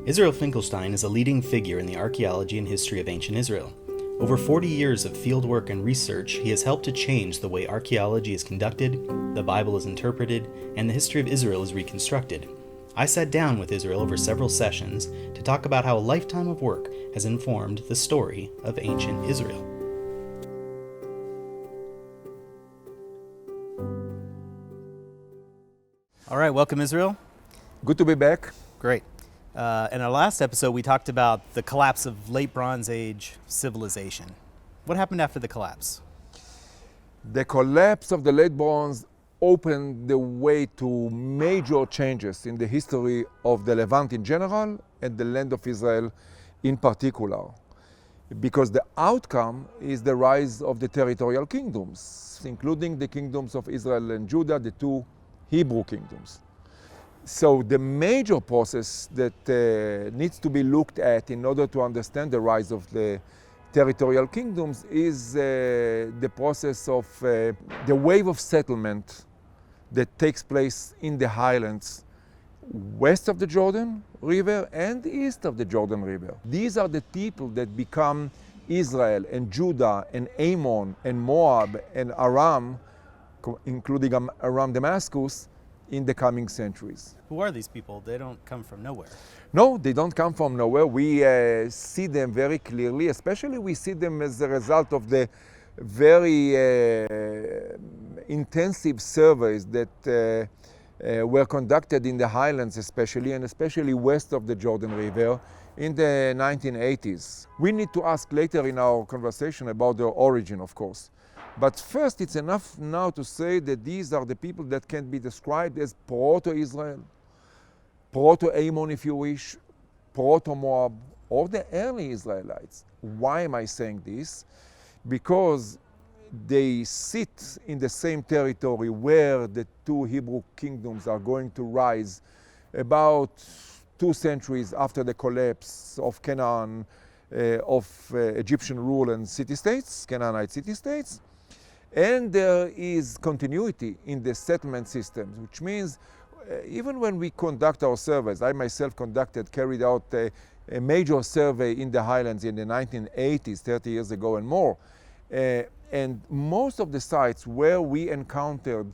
Israel Finkelstein is a leading figure in the archaeology and history of ancient Israel. Over 40 years of fieldwork and research, he has helped to change the way archaeology is conducted, the Bible is interpreted, and the history of Israel is reconstructed. I sat down with Israel over several sessions to talk about how a lifetime of work has informed the story of ancient Israel. All right, welcome Israel. Good to be back. Great. In our last episode, we talked about the collapse of late Bronze Age civilization. What happened after the collapse? The collapse of the late bronze opened the way to major changes in the history of the Levant in general and the land of Israel in particular, because the outcome is the rise of the territorial kingdoms, including the kingdoms of Israel and Judah, the two Hebrew kingdoms. So the major process that needs to be looked at in order to understand the rise of the territorial kingdoms is the process of the wave of settlement that takes place in the Highlands west of the Jordan River and east of the Jordan River. These are the people that become Israel and Judah and Ammon and Moab and Aram, including Aram Damascus, in the coming centuries. Who are these people? They don't come from nowhere. No, they don't come from nowhere. We see them very clearly, especially we see them as a result of the very intensive surveys that were conducted in the Highlands and especially west of the Jordan River in the 1980s. We need to ask later in our conversation about their origin, of course. But first, it's enough now to say that these are the people that can be described as Proto-Israel, Proto-Ammon if you wish, Proto-Moab, or the early Israelites. Why am I saying this? Because they sit in the same territory where the two Hebrew kingdoms are going to rise about 2 centuries after the collapse of Canaan, of Egyptian rule and city-states, Canaanite city-states. And there is continuity in the settlement systems, which means even when we conduct our surveys, I myself carried out a major survey in the Highlands in the 1980s, 30 years ago and more. And most of the sites where we encountered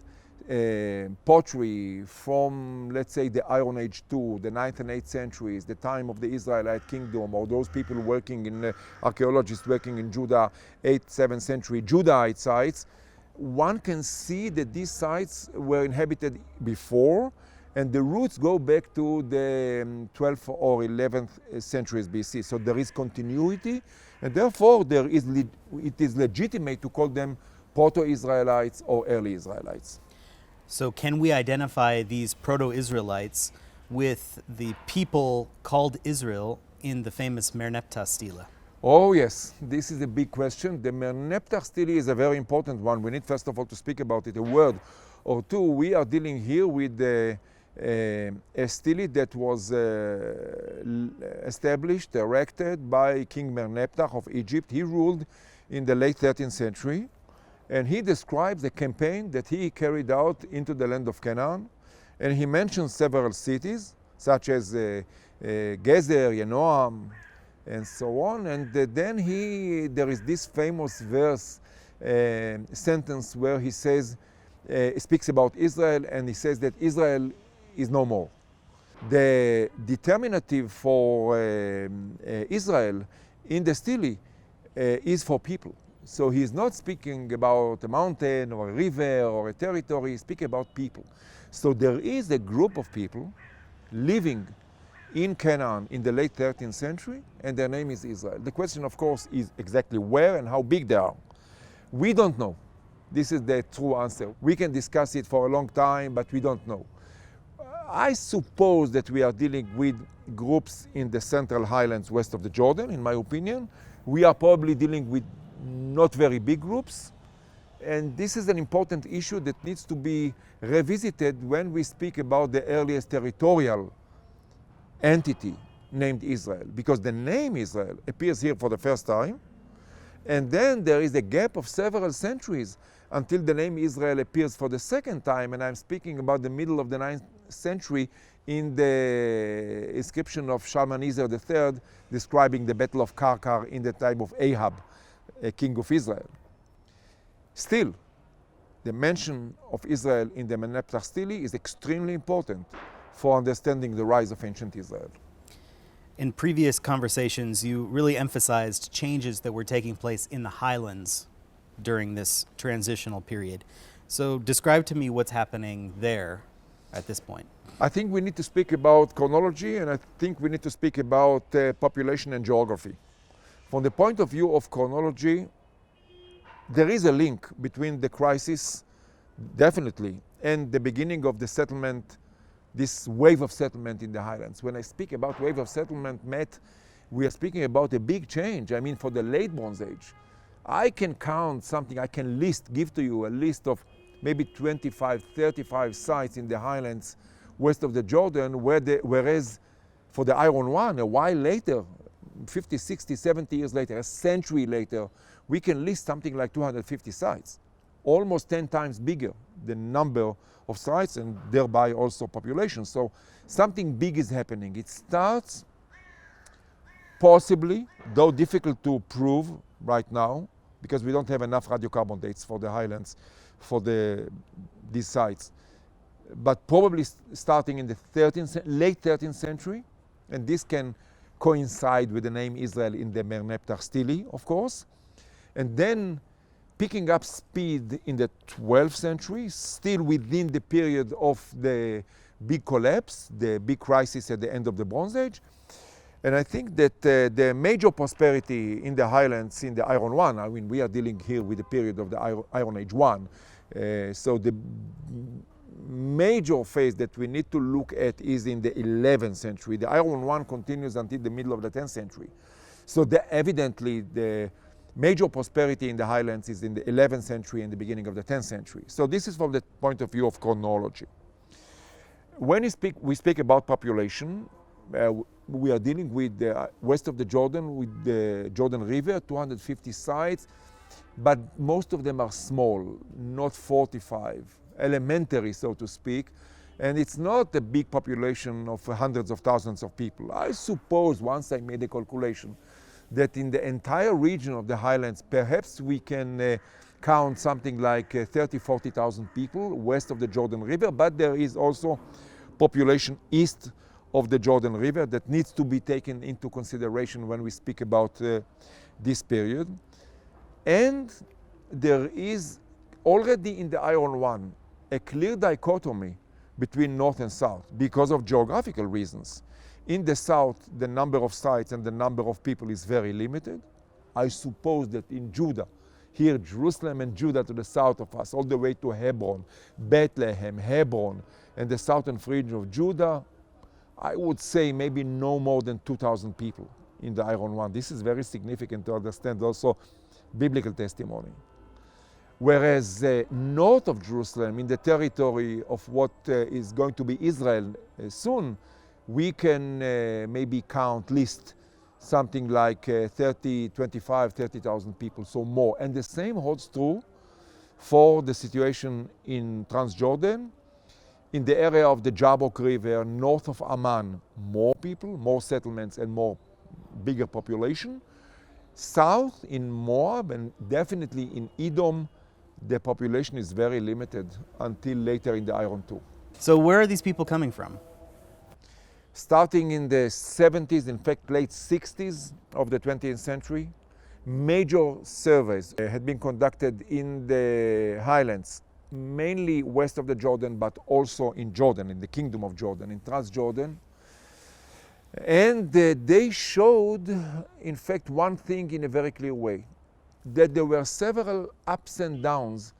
pottery from, let's say, the Iron Age II, the 9th and 8th centuries, the time of the Israelite kingdom, or those people working in, archaeologists working in Judah, 8th, 7th century Judahite sites, one can see that these sites were inhabited before, and the roots go back to the 12th or 11th centuries BC. So there is continuity, and therefore it is legitimate to call them Proto-Israelites or early Israelites. So can we identify these Proto-Israelites with the people called Israel in the famous Merneptah stele? Oh yes, this is a big question. The Merneptah stele is a very important one. We need first of all to speak about it a word or two. We are dealing here with a stele that was established, erected by King Merneptah of Egypt. He ruled in the late 13th century. And he describes a campaign that he carried out into the land of Canaan. And he mentions several cities, such as Gezer, Yenoam, and so on. And then there is this famous verse, sentence where he says, speaks about Israel, and he says that Israel is no more. The determinative for Israel in the stele is for people. So he is not speaking about a mountain or a river or a territory, he's speaking about people. So there is a group of people living in Canaan in the late 13th century, and their name is Israel. The question, of course, is exactly where and how big they are. We don't know. This is the true answer. We can discuss it for a long time, but we don't know. I suppose that we are dealing with groups in the central highlands west of the Jordan, in my opinion. We are probably dealing with not very big groups, and this is an important issue that needs to be revisited when we speak about the earliest territorial entity named Israel, because the name Israel appears here for the first time, and then there is a gap of several centuries until the name Israel appears for the second time, and I'm speaking about the middle of the 9th century in the inscription of Shalmaneser III describing the Battle of Karkar in the time of Ahab, a king of Israel. Still, the mention of Israel in the Merneptah Stele is extremely important for understanding the rise of ancient Israel. In previous conversations, you really emphasized changes that were taking place in the Highlands during this transitional period. So describe to me what's happening there at this point. I think we need to speak about chronology, and I think we need to speak about population and geography. From the point of view of chronology, there is a link between the crisis, definitely, and the beginning of the settlement, this wave of settlement in the Highlands. When I speak about wave of settlement, Matt, we are speaking about a big change. I mean, for the late Bronze Age, I can count something, I can give to you a list of maybe 25, 35 sites in the Highlands west of the Jordan, whereas for the Iron One, a while later, 50, 60, 70 years later, a century later, we can list something like 250 sites, almost 10 times bigger the number of sites and thereby also population. So something big is happening. It starts possibly, though difficult to prove right now, because we don't have enough radiocarbon dates for the Highlands, for these sites, but probably starting in the late 13th century, and this can coincide with the name Israel in the Merneptah Stele, of course, and then picking up speed in the 12th century, still within the period of the big collapse, the big crisis at the end of the Bronze Age. And I think that the major prosperity in the Highlands in the Iron One, I mean, we are dealing here with the period of the Iron Age 1. So the major phase that we need to look at is in the 11th century. The Iron One continues until the middle of the 10th century. So evidently the major prosperity in the Highlands is in the 11th century and the beginning of the 10th century. So this is from the point of view of chronology. When we speak about population, we are dealing with the west of the Jordan, with the Jordan River, 250 sites, but most of them are small, not fortified, elementary, so to speak, and it's not a big population of hundreds of thousands of people. I suppose, once I made a calculation, that in the entire region of the Highlands, perhaps we can count something like 30, 40,000 people west of the Jordan River, but there is also population east of the Jordan River that needs to be taken into consideration when we speak about this period. And there is already in the Iron One a clear dichotomy between north and south because of geographical reasons. In the south, the number of sites and the number of people is very limited. I suppose that in Judah, here Jerusalem and Judah to the south of us, all the way to Hebron, Bethlehem, Hebron, and the southern region of Judah, I would say maybe no more than 2,000 people in the Iron One. This is very significant to understand also biblical testimony. Whereas north of Jerusalem, in the territory of what is going to be Israel soon, we can maybe list something like 30,000 people, so more. And the same holds true for the situation in Transjordan, in the area of the Jabbok River, north of Amman, more people, more settlements, and bigger population. South in Moab and definitely in Edom, the population is very limited until later in the Iron II. So where are these people coming from? Starting in the 70s, in fact late 60s of the 20th century, major surveys had been conducted in the Highlands, mainly west of the Jordan, but also in Jordan, in the Kingdom of Jordan, in Transjordan. And they showed, in fact, one thing in a very clear way, that there were several ups and downs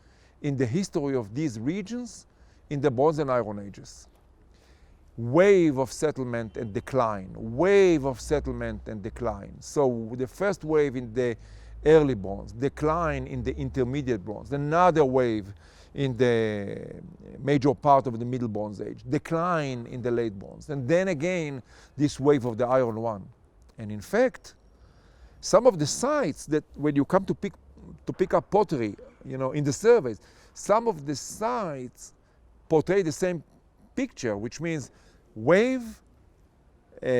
in the history of these regions in the Bronze and Iron Ages. Wave of settlement and decline, wave of settlement and decline. So the first wave in the early Bronze, decline in the intermediate Bronze, another wave in the major part of the Middle Bronze Age, decline in the Late Bronze, and then again this wave of the Iron One. And in fact, some of the sites that when you come to pick up pottery, in the surveys, some of the sites portray the same picture, which means wave,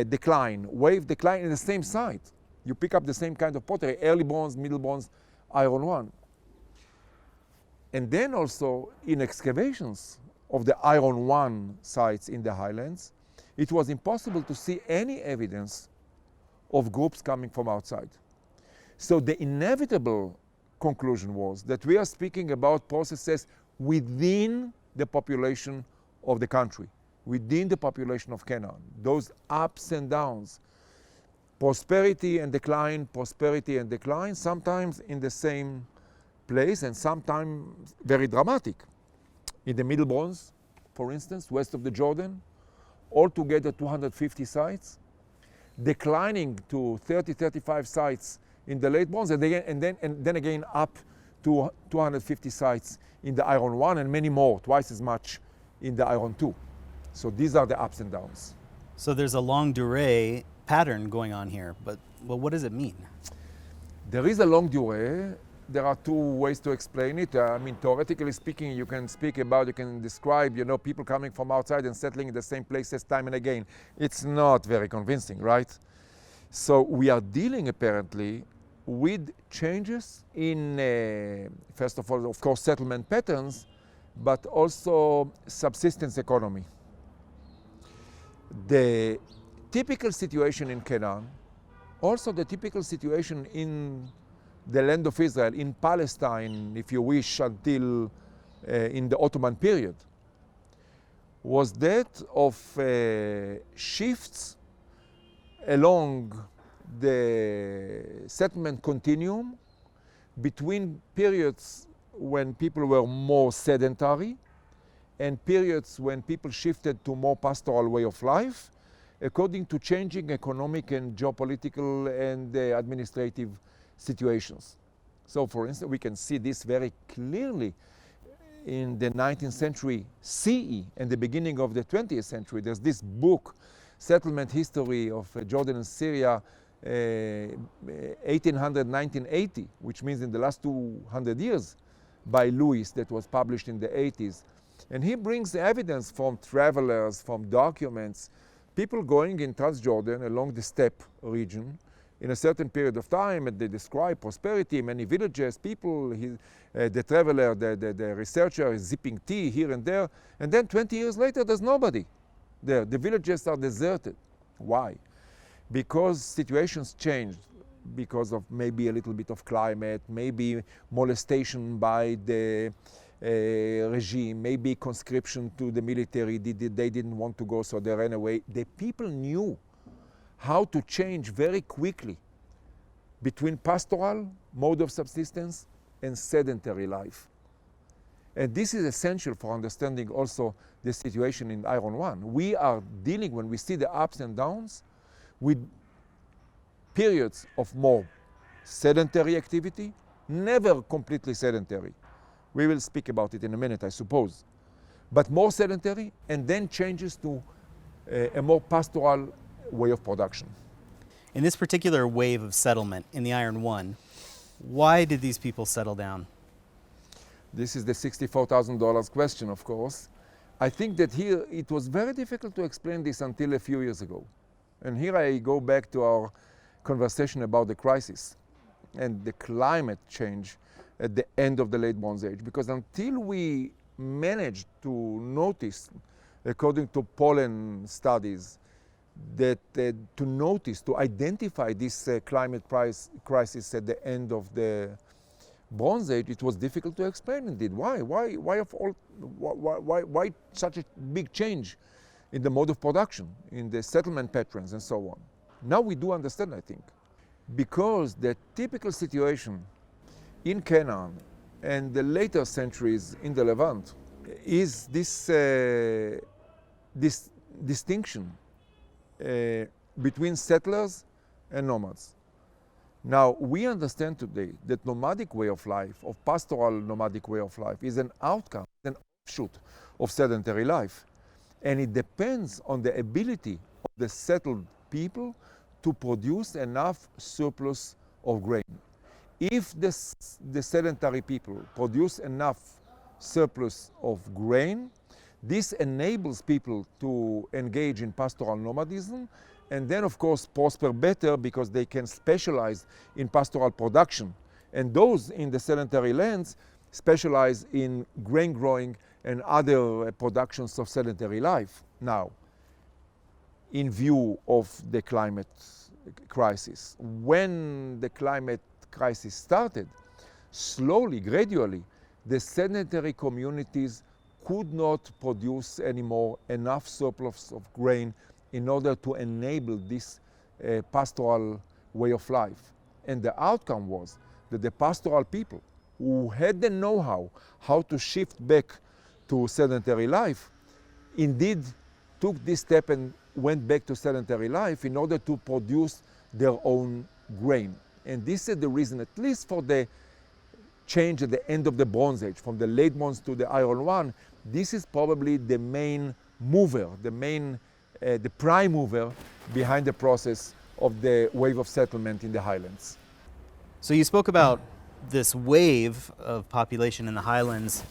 decline, wave, decline in the same site. You pick up the same kind of pottery, early bronze, middle bronze, iron one. And then also in excavations of the iron one sites in the highlands, it was impossible to see any evidence of groups coming from outside. So the inevitable conclusion was that we are speaking about processes within the population of the country, within the population of Canaan. Those ups and downs, prosperity and decline, sometimes in the same place and sometimes very dramatic. In the Middle Bronze, for instance, west of the Jordan, altogether 250 sites, declining to 30, 35 sites in the Late Bronze, and then again up to 250 sites in the Iron 1 and many more, twice as much in the Iron 2. So these are the ups and downs. So there's a longue durée pattern going on here, but what does it mean? There is a longue durée. There are two ways to explain it. I mean, theoretically speaking, you can describe, people coming from outside and settling in the same places time and again. It's not very convincing, right? So we are dealing apparently with changes in, first of all, of course, settlement patterns, but also subsistence economy. The typical situation in Canaan, also the typical situation in the land of Israel, in Palestine, if you wish, until in the Ottoman period, was that of shifts along the settlement continuum between periods when people were more sedentary and periods when people shifted to more pastoral way of life, according to changing economic and geopolitical and administrative situations. So for instance, we can see this very clearly in the 19th century CE and the beginning of the 20th century. There's this book, Settlement History of Jordan and Syria, 1800-1980, which means in the last 200 years, by Lewis, that was published in the 80s. And he brings evidence from travelers, from documents, people going in Transjordan along the steppe region in a certain period of time, and they describe prosperity, many villages, people, the traveler, the researcher is sipping tea here and there, and then 20 years later there's nobody there. The villages are deserted. Why? Because situations changed, because of maybe a little bit of climate, maybe molestation by the regime, maybe conscription to the military, they didn't want to go, so they ran away. The people knew how to change very quickly between pastoral mode of subsistence and sedentary life. And this is essential for understanding also the situation in Iron 1. We are dealing, when we see the ups and downs, with periods of more sedentary activity, never completely sedentary. We will speak about it in a minute, I suppose. But more sedentary, and then changes to a more pastoral way of production. In this particular wave of settlement in the Iron 1, why did these people settle down? This is the $64,000 question, of course. I think that here it was very difficult to explain this until a few years ago. And here I go back to our conversation about the crisis and the climate change at the end of the Late Bronze Age. Because until we managed to notice, according to pollen studies, that to identify this climate crisis at the end of the Bronze Age, it was difficult to explain indeed. Why such a big change in the mode of production, in the settlement patterns and so on? Now we do understand, I think, because the typical situation in Canaan and the later centuries in the Levant is this distinction between settlers and nomads. Now, we understand today that nomadic way of life, of pastoral nomadic way of life, is an outcome, an offshoot of sedentary life. And it depends on the ability of the settled people to produce enough surplus of grain. If the sedentary people produce enough surplus of grain, This enables people to engage in pastoral nomadism and then, of course, prosper better because they can specialize in pastoral production. And those in the sedentary lands specialize in grain growing and other productions of sedentary life. Now, in view of the climate crisis, when the climate crisis started, slowly, gradually, the sedentary communities could not produce anymore enough surplus of grain in order to enable this pastoral way of life. And the outcome was that the pastoral people who had the know-how how to shift back to sedentary life indeed took this step and went back to sedentary life in order to produce their own grain. And this is the reason, at least for the change at the end of the Bronze Age, from the late Bronze to the Iron One, this is probably the main mover, the prime mover behind the process of the wave of settlement in the Highlands. So you spoke about this wave of population in the Highlands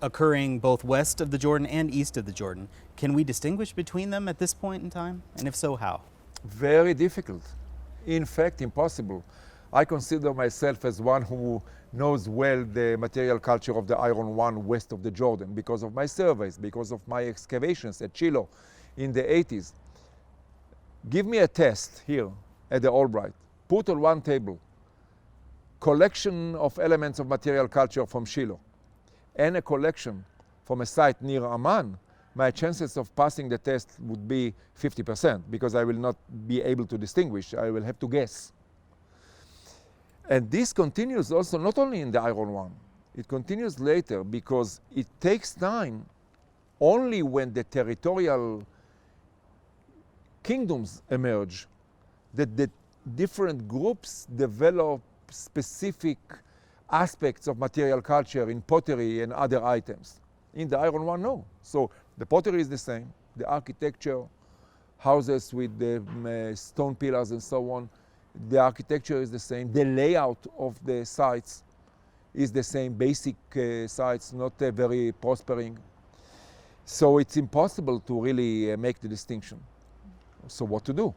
occurring both west of the Jordan and east of the Jordan. Can we distinguish between them at this point in time? And if so, how? Very difficult. In fact, impossible. I consider myself as one who knows well the material culture of the Iron One west of the Jordan because of my surveys, because of my excavations at Shiloh in the 80s. Give me a test here at the Albright. Put on one table collection of elements of material culture from Shiloh and a collection from a site near Amman. My chances of passing the test would be 50% because I will not be able to distinguish. I will have to guess. And this continues also not only in the Iron One, it continues later because it takes time only when the territorial kingdoms emerge that the different groups develop specific aspects of material culture in pottery and other items. In the Iron One, no. So the pottery is the same, the architecture, houses with the stone pillars and so on, the architecture is the same, the layout of the sites is the same, basic sites, not very prospering. So it's impossible to really make the distinction. So what to do?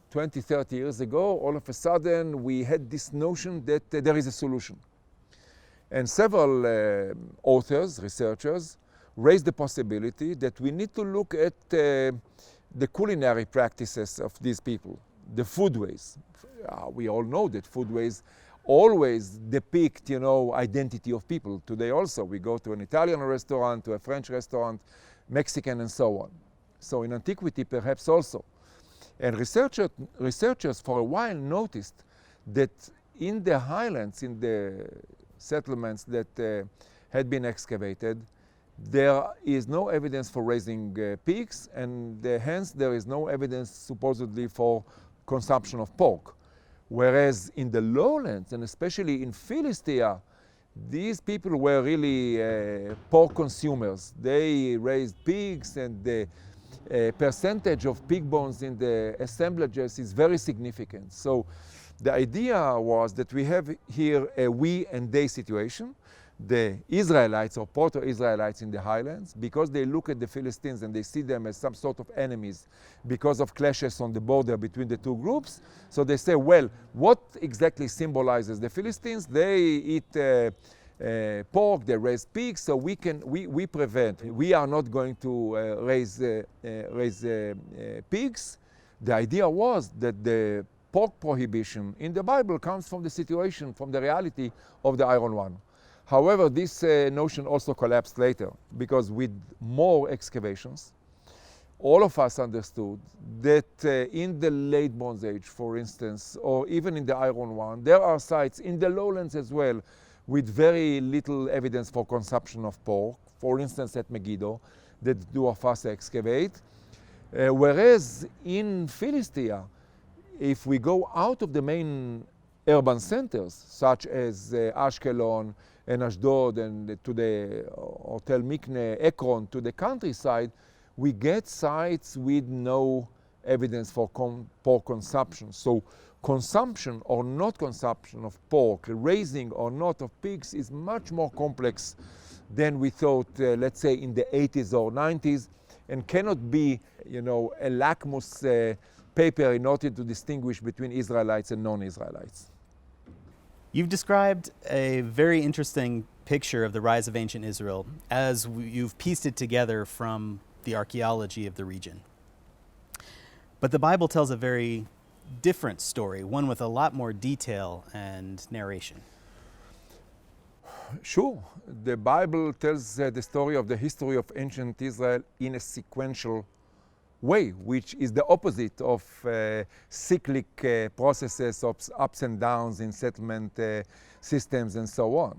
20, 30 years ago, all of a sudden, we had this notion that there is a solution. And several authors, researchers, raised the possibility that we need to look at the culinary practices of these people, the foodways. We all know that foodways always depict, identity of people. Today also, we go to an Italian restaurant, to a French restaurant, Mexican, and so on. So in antiquity, perhaps also. And researchers for a while noticed that in the Highlands, in the settlements that had been excavated, there is no evidence for raising pigs, and hence there is no evidence supposedly for consumption of pork. Whereas in the lowlands, and especially in Philistia, these people were really pork consumers. They raised pigs, and the percentage of pig bones in the assemblages is very significant. So the idea was that we have here a we and they situation. The Israelites or proto-Israelites in the Highlands, because they look at the Philistines and they see them as some sort of enemies because of clashes on the border between the two groups. So they say, well, what exactly symbolizes the Philistines? They eat pork, they raise pigs, so we prevent. We are not going to raise pigs. The idea was that the pork prohibition in the Bible comes from the situation, from the reality of the Iron One. However, this notion also collapsed later because with more excavations, all of us understood that in the late Bronze Age, for instance, or even in the Iron One, there are sites in the lowlands as well with very little evidence for consumption of pork, for instance at Megiddo, that Duafasa excavate. Whereas in Philistia, if we go out of the main urban centers, such as Ashkelon and Ashdod and to the Hotel Mikne, Ekron, to the countryside, we get sites with no evidence for pork consumption. So consumption or not consumption of pork, raising or not of pigs is much more complex than we thought, let's say, in the 80s or 90s, and cannot be, a lackmus paper in order to distinguish between Israelites and non-Israelites. You've described a very interesting picture of the rise of ancient Israel as you've pieced it together from the archaeology of the region. But the Bible tells a very different story, one with a lot more detail and narration. Sure, the Bible tells the story of the history of ancient Israel in a sequential way, which is the opposite of cyclic processes of ups and downs in settlement systems and so on.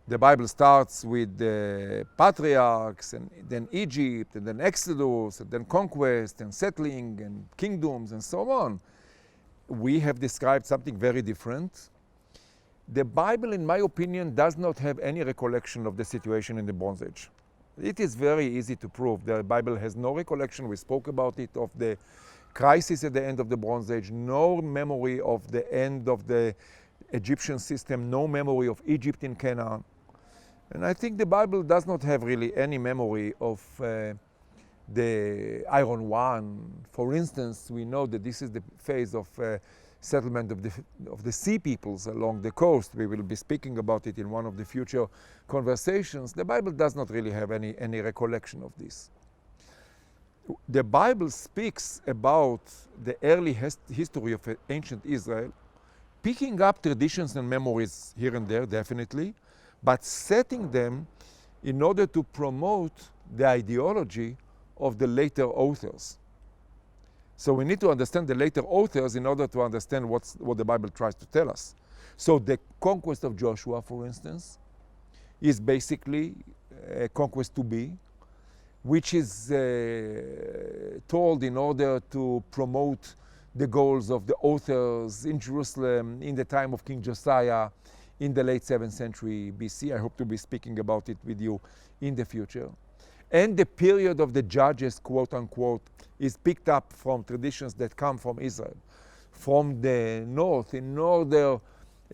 The Bible starts with the patriarchs, and then Egypt, and then Exodus, and then conquest, and settling, and kingdoms, and so on. We have described something very different. The Bible, in my opinion, does not have any recollection of the situation in the Bronze Age. It is very easy to prove. The Bible has no recollection, we spoke about it, of the crisis at the end of the Bronze Age, no memory of the end of the Egyptian system, no memory of Egypt in Canaan. And I think the Bible does not have really any memory of the Iron One. For instance, we know that this is the phase of settlement of the sea peoples along the coast. We will be speaking about it in one of the future conversations. The Bible does not really have any recollection of this. The Bible speaks about the early history of ancient Israel, picking up traditions and memories here and there, definitely, but setting them in order to promote the ideology of the later authors. So we need to understand the later authors in order to understand what the Bible tries to tell us. So the conquest of Joshua, for instance, is basically a conquest to be, which is told in order to promote the goals of the authors in Jerusalem in the time of King Josiah in the late 7th century BC. I hope to be speaking about it with you in the future. And the period of the judges, quote unquote, is picked up from traditions that come from Israel, from the north, in order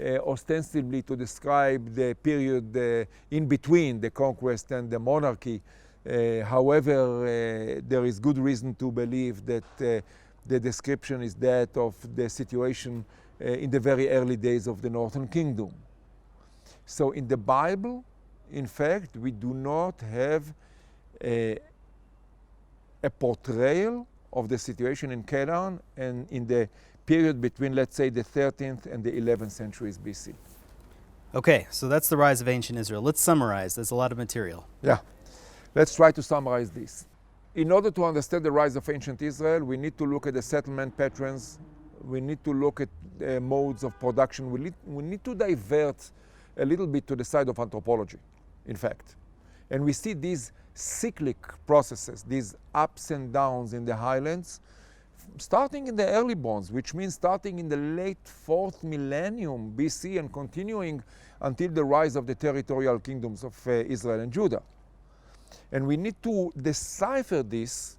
ostensibly to describe the period in between the conquest and the monarchy. However, there is good reason to believe that the description is that of the situation in the very early days of the Northern Kingdom. So in the Bible, in fact, we do not have a portrayal of the situation in Canaan and in the period between, let's say, the 13th and the 11th centuries BC. Okay, so that's the rise of ancient Israel. Let's summarize. There's a lot of material. Yeah, let's try to summarize this. In order to understand the rise of ancient Israel, we need to look at the settlement patterns. We need to look at modes of production. We need to divert a little bit to the side of anthropology, in fact. And we see these cyclic processes, these ups and downs in the Highlands, starting in the early Bronze, which means starting in the late 4th millennium BC and continuing until the rise of the territorial kingdoms of Israel and Judah. And we need to decipher this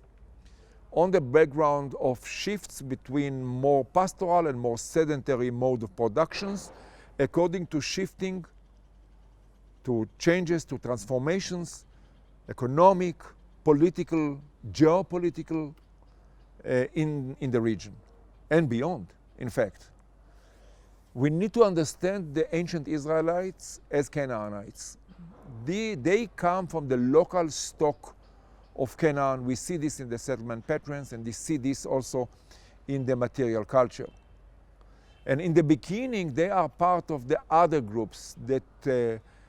on the background of shifts between more pastoral and more sedentary mode of productions, according to shifting, to changes, to transformations, economic, political, geopolitical, in the region and beyond, in fact. We need to understand the ancient Israelites as Canaanites. They come from the local stock of Canaan. We see this in the settlement patterns, and we see this also in the material culture. And in the beginning, they are part of the other groups that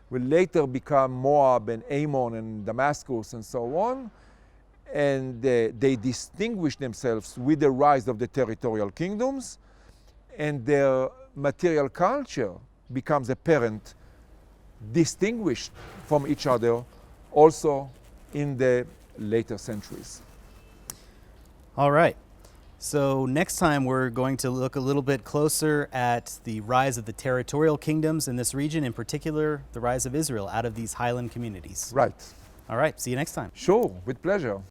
will later become Moab and Ammon and Damascus and so on. And they distinguish themselves with the rise of the territorial kingdoms, and their material culture becomes apparent, distinguished from each other also in the later centuries. All right. So next time we're going to look a little bit closer at the rise of the territorial kingdoms in this region, in particular the rise of Israel out of these highland communities. Right. All right. See you next time. Sure, with pleasure.